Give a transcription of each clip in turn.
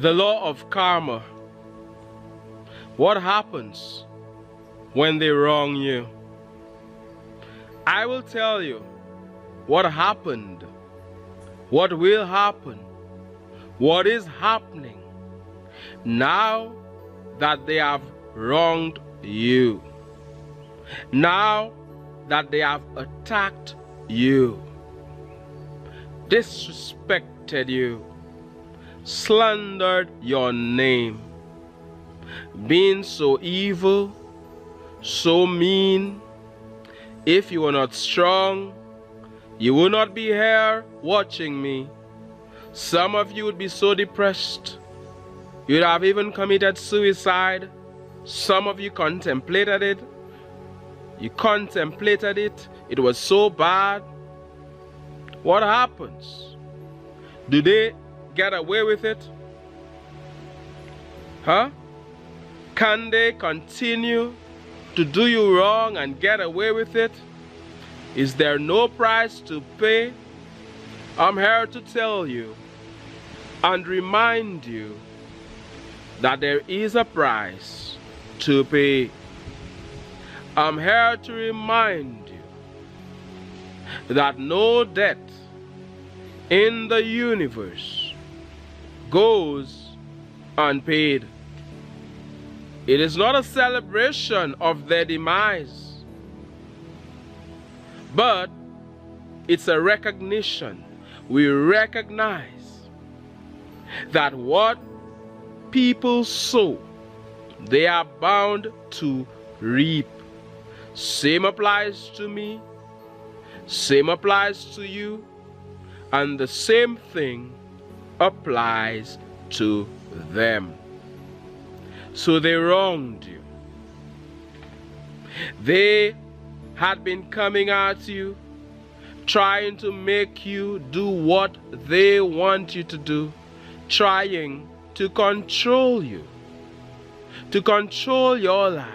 The law of karma. What happens when they wrong you? I will tell you what happened, what will happen, what is happening now that they have wronged you, now that they have attacked you, disrespected you, slandered your name, being so evil, so mean. If you were not strong, you would not be here watching me. Some of you would be so depressed, you'd have even committed suicide. Some of you contemplated it. You contemplated it. It was so bad. What happens? Do they get away with it? Huh? Can they continue to do you wrong and get away with it? Is there no price to pay? I'm here to tell you and remind you that there is a price to pay. I'm here to remind you that no debt in the universe goes unpaid. It is not a celebration of their demise, but it's a recognition. We recognize that what people sow, they are bound to reap. Same applies to me, same applies to you, and the same thing applies to them. So they wronged you. They had been coming at you, trying to make you do what they want you to do, trying to control you, to control your life.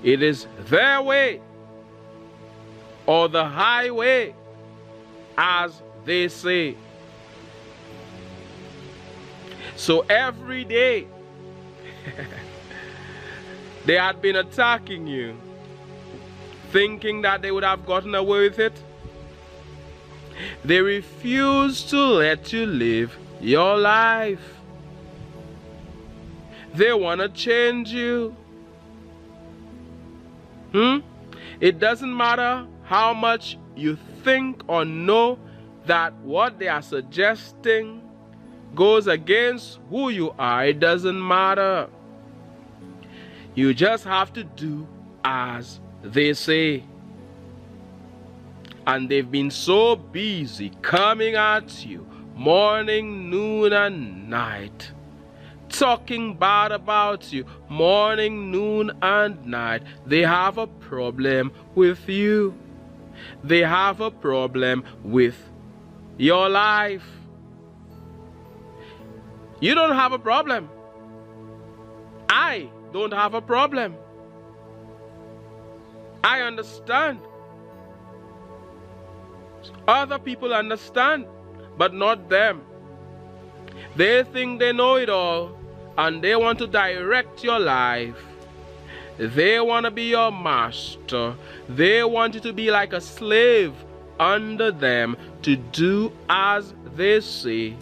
It is their way or the highway, as they say. So every day they had been attacking you, thinking that they would have gotten away with it. They refuse to let you live your life. They want to change you. It doesn't matter how much you think or know that what they are suggesting goes against who you are. It doesn't matter. You just have to do as they say. And they've been so busy coming at you morning, noon, and night, talking bad about you morning, noon, and night. They have a problem with you. They have a problem with your life. You don't have a problem. I don't have a problem. I understand. Other people understand, but not them. They think they know it all, and they want to direct your life. They want to be your master. They want you to be like a slave under them, to do as they say.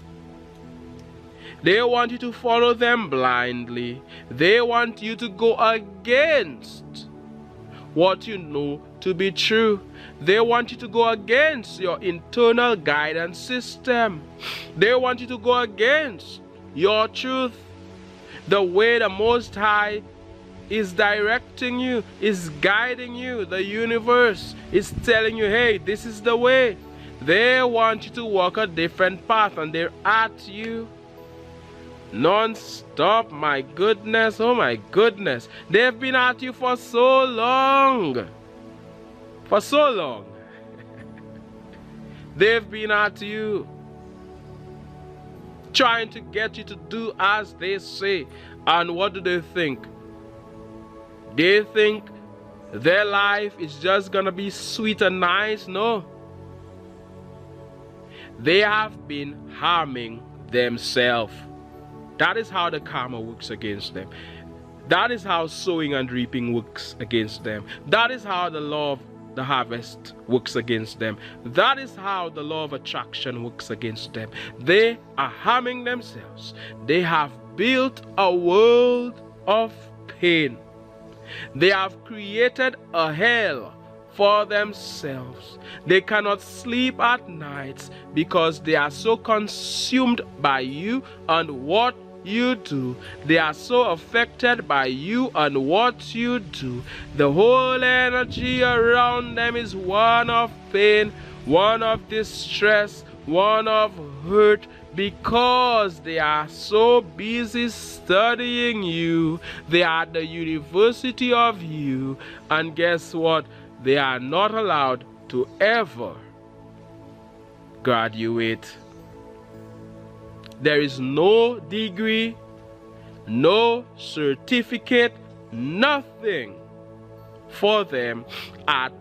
They want you to follow them blindly. They want you to go against what you know to be true. They want you to go against your internal guidance system. They want you to go against your truth. The way the Most High is directing you, is guiding you. The universe is telling you, hey, this is the way. They want you to walk a different path, and they're at you non-stop. My goodness, oh my goodness. They've been at you for so long. For so long. They've been at you, trying to get you to do as they say. And what do they think? They think their life is just gonna be sweet and nice. No. They have been harming themselves. That is how the karma works against them. That is how sowing and reaping works against them. That is how the law of the harvest works against them. That is how the law of attraction works against them. They are harming themselves. They have built a world of pain. They have created a hell for themselves. They cannot sleep at nights because they are so consumed by you and what you do. They are so affected by you and what you do. The whole energy around them is one of pain, one of distress, one of hurt, because they are so busy studying you. They are at the university of you, and guess what? They are not allowed to ever graduate. There is no degree, no certificate, nothing for them at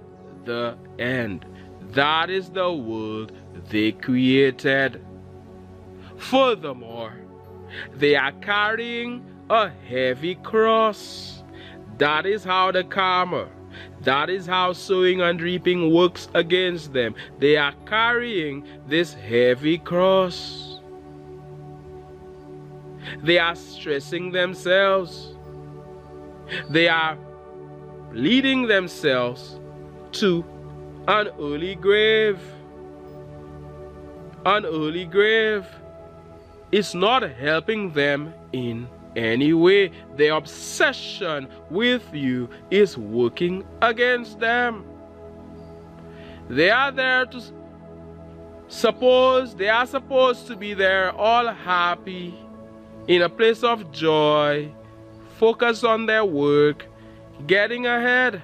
the end. That is the world they created. Furthermore, they are carrying a heavy cross. That is how the karma, that is how sowing and reaping works against them. They are carrying this heavy cross. They are stressing themselves. They are leading themselves to an early grave. An early grave. It's not helping them in any way. Their obsession with you is working against them. They are there to they are supposed to be there all happy, in a place of joy, focus on their work, getting ahead.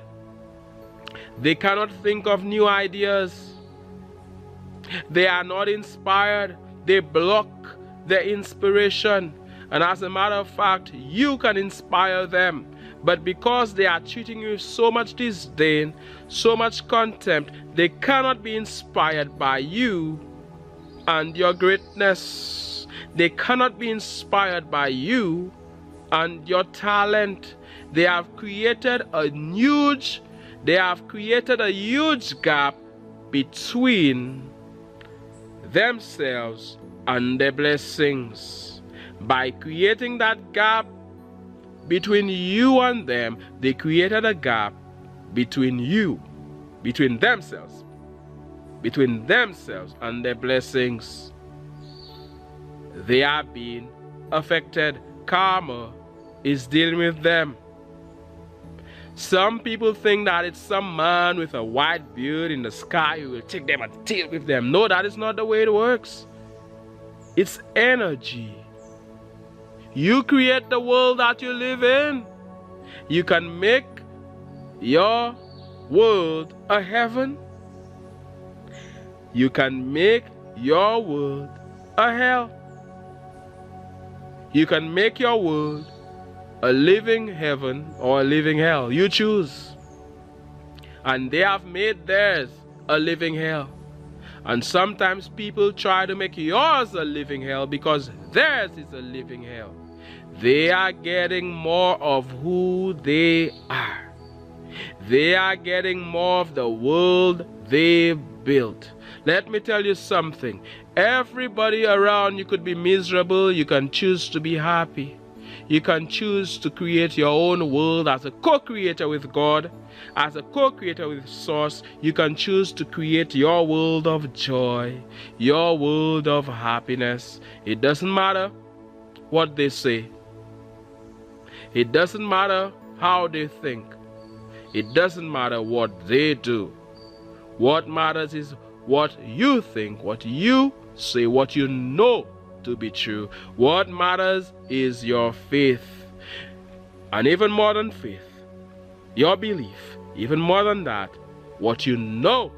They cannot think of new ideas. They are not inspired. They block their inspiration. And as a matter of fact, you can inspire them. But because they are treating you with so much disdain, so much contempt, they cannot be inspired by you and your greatness. They cannot be inspired by you and your talent. They have created a huge gap between themselves and their blessings. By creating that gap between you and them, they created a gap between themselves and their blessings. They are being affected. Karma is dealing with them. Some people think that it's some man with a white beard in the sky who will take them and deal with them. No, that is not the way it works. It's energy. You create the world that you live in. You can make your world a heaven. You can make your world a hell. You can make your world a living heaven or a living hell. You choose. And they have made theirs a living hell. And sometimes people try to make yours a living hell because theirs is a living hell. They are getting more of who they are. They are getting more of the world they built. Let me tell you something. Everybody around you could be miserable. You can choose to be happy. You can choose to create your own world as a co-creator with God, as a co-creator with Source. You can choose to create your world of joy, your world of happiness. It doesn't matter what they say. It doesn't matter how they think. It doesn't matter what they do. What matters is what you think, what you say, what you know to be true. What matters is your faith. And even more than faith, your belief. Even more than that, what you know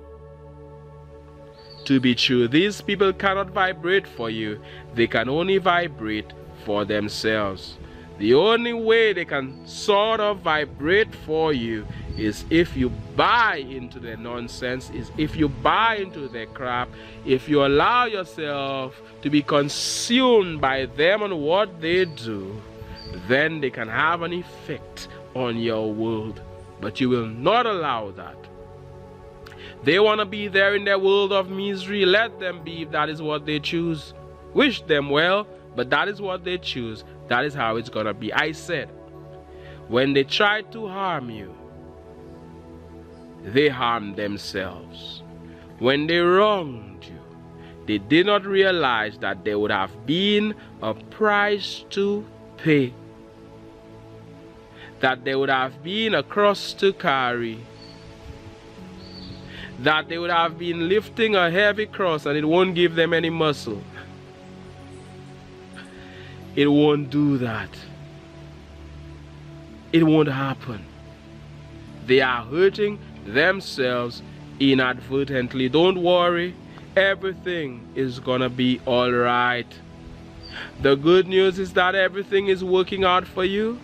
to be true. These people cannot vibrate for you. They can only vibrate for themselves. The only way they can sort of vibrate for you is if you buy into their nonsense, is if you buy into their crap, if you allow yourself to be consumed by them and what they do, then they can have an effect on your world. But you will not allow that. They want to be there in their world of misery. Let them be if that is what they choose. Wish them well, but that is what they choose. That is how it's going to be. I said, when they tried to harm you, they harmed themselves. When they wronged you, they did not realize that there would have been a price to pay, that there would have been a cross to carry, that they would have been lifting a heavy cross and it won't give them any muscle. It won't do that. It won't happen. They are hurting themselves inadvertently. Don't worry, everything is gonna be all right. The good news is that everything is working out for you.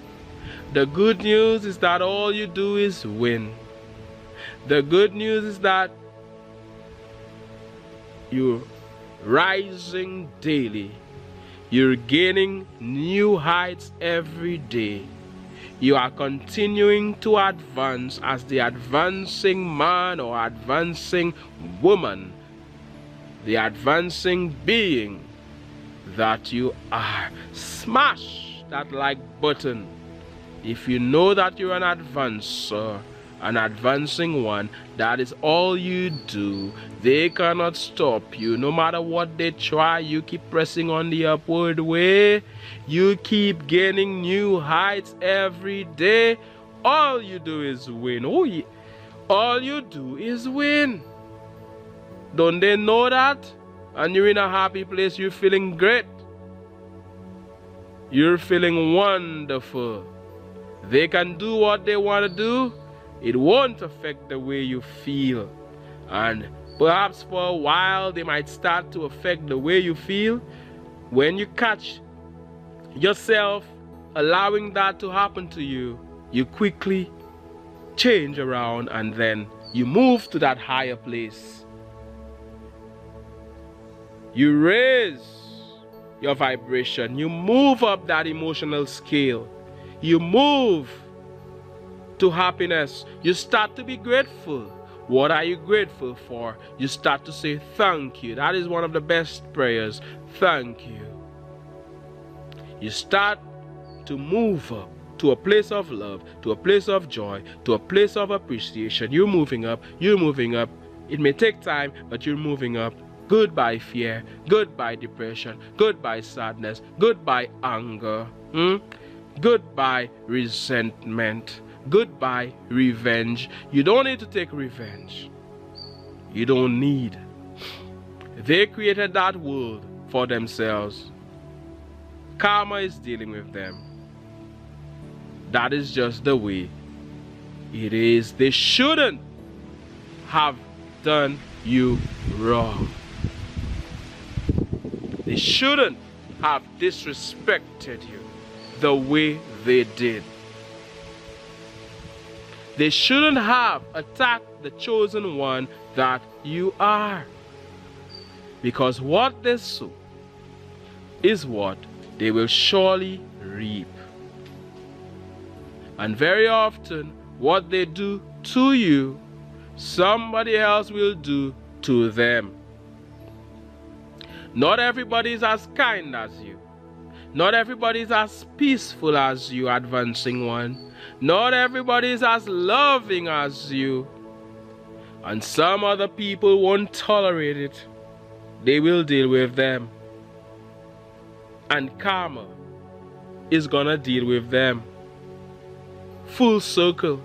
The good news is that all you do is win. The good news is that you're rising daily. You're gaining new heights every day. You are continuing to advance as the advancing man or advancing woman, the advancing being that you are. Smash that like button if you know that you're an advancer, an advancing one. That is all you do. They cannot stop you. No matter what they try, you keep pressing on the upward way. You keep gaining new heights every day. All you do is win. Oh, yeah. All you do is win. Don't they know that? And you're in a happy place. You're feeling great. You're feeling wonderful. They can do what they want to do. It won't affect the way you feel. And perhaps for a while they might start to affect the way you feel. When you catch yourself allowing that to happen to you, you quickly change around and then you move to that higher place. You raise your vibration. You move up that emotional scale. You move to happiness. You start to be grateful. What are you grateful for? You start to say thank you. That is one of the best prayers. Thank you. You start to move up to a place of love, to a place of joy, to a place of appreciation. You're moving up. You're moving up. It may take time, but you're moving up. Goodbye fear. Goodbye depression. Goodbye sadness. Goodbye anger. Goodbye resentment. Goodbye revenge. You don't need to take revenge. You don't need. They created that world for themselves. Karma is dealing with them. That is just the way it is. They shouldn't have done you wrong. They shouldn't have disrespected you the way they did. They shouldn't have attacked the chosen one that you are. Because what they sow is what they will surely reap. And very often, what they do to you, somebody else will do to them. Not everybody is as kind as you. Not everybody is as peaceful as you, advancing one. Not everybody is as loving as you. And some other people won't tolerate it. They will deal with them. And karma is gonna deal with them. Full circle.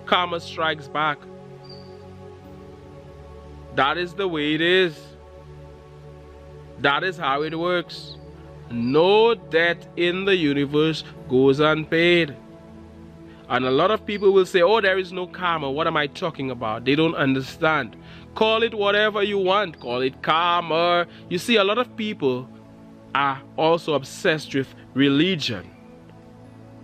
Karma strikes back. That is the way it is. That is how it works. No debt in the universe goes unpaid. And a lot of people will say, oh, there is no karma. What am I talking about? They don't understand. Call it whatever you want. Call it karma. You see, a lot of people are also obsessed with religion.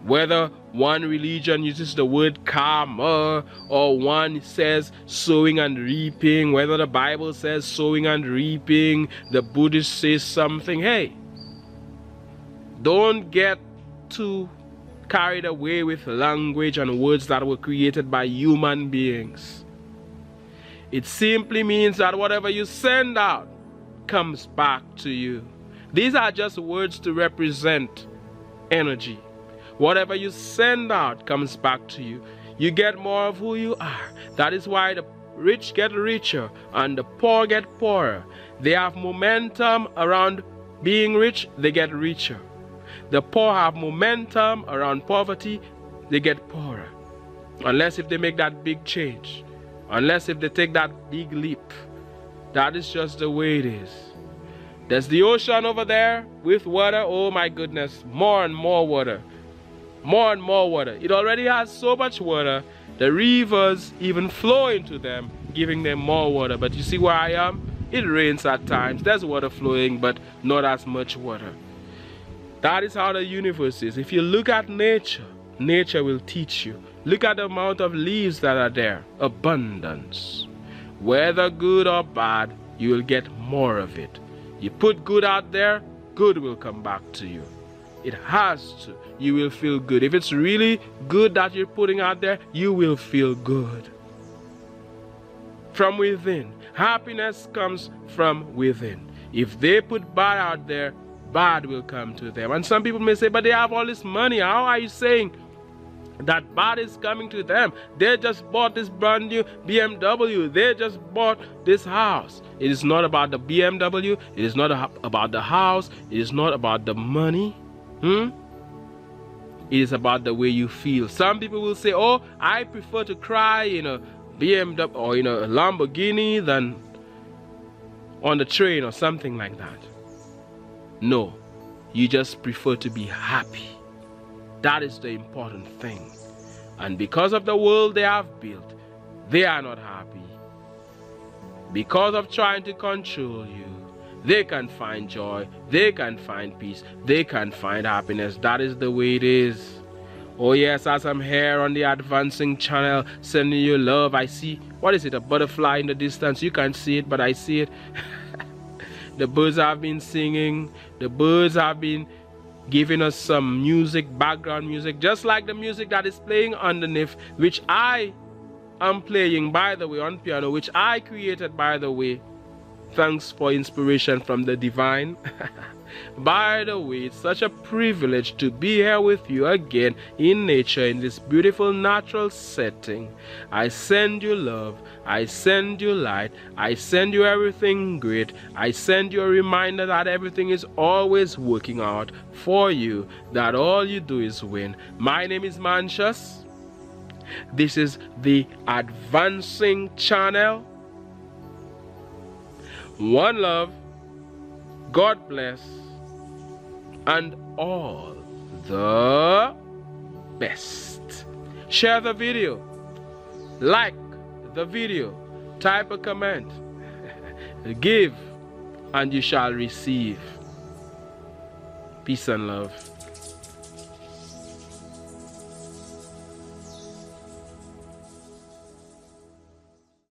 Whether One religion uses the word karma, or one says sowing and reaping. Whether the Bible says sowing and reaping, the Buddhist says something. Hey, don't get too carried away with language and words that were created by human beings. It simply means that whatever you send out comes back to you. These are just words to represent energy. Whatever you send out comes back to you. You get more of who you are. That is why the rich get richer and the poor get poorer. They have momentum around being rich, they get richer. The poor have momentum around poverty, they get poorer. Unless if they make that big change. Unless if they take that big leap. That is just the way it is. There's the ocean over there with water. Oh my goodness, more and more water. More and more water. It already has so much water. The rivers even flow into them, giving them more water. But you see where I am? It rains at times. There's water flowing, but not as much water. That is how the universe is. If you look at nature, nature will teach you. Look at the amount of leaves that are there. Abundance. Whether good or bad, you will get more of it. You put good out there, good will come back to you. It has to. You will feel good. If it's really good that you're putting out there, you will feel good. From within. Happiness comes from within. If they put bad out there, bad will come to them. And some people may say, but they have all this money. How are you saying that bad is coming to them? They just bought this brand new BMW. They just bought this house. It is not about the BMW. It is not about the house. It is not about the money. It is about the way you feel. Some people will say, oh, I prefer to cry in a BMW or in a Lamborghini than on the train or something like that. No, you just prefer to be happy. That is the important thing. And because of the world they have built, they are not happy. Because of trying to control you, they can find joy, they can find peace, they can find happiness. That is the way it is. Oh yes, as I'm here on the Advancing channel, sending you love, I see, what is it, a butterfly in the distance? You can't see it, but I see it. The birds have been singing, the birds have been giving us some music, background music, just like the music that is playing underneath, which I am playing, by the way, on piano, which I created, by the way. Thanks for inspiration from the divine. By the way, it's such a privilege to be here with you again in nature, in this beautiful natural setting. I send you love, I send you light, I send you everything great, I send you a reminder that everything is always working out for you, that all you do is win. My name is Mantius. This is the Advancing channel. One love, God bless, and all the best. Share the video, like the video, type a comment, give and you shall receive. Peace and love.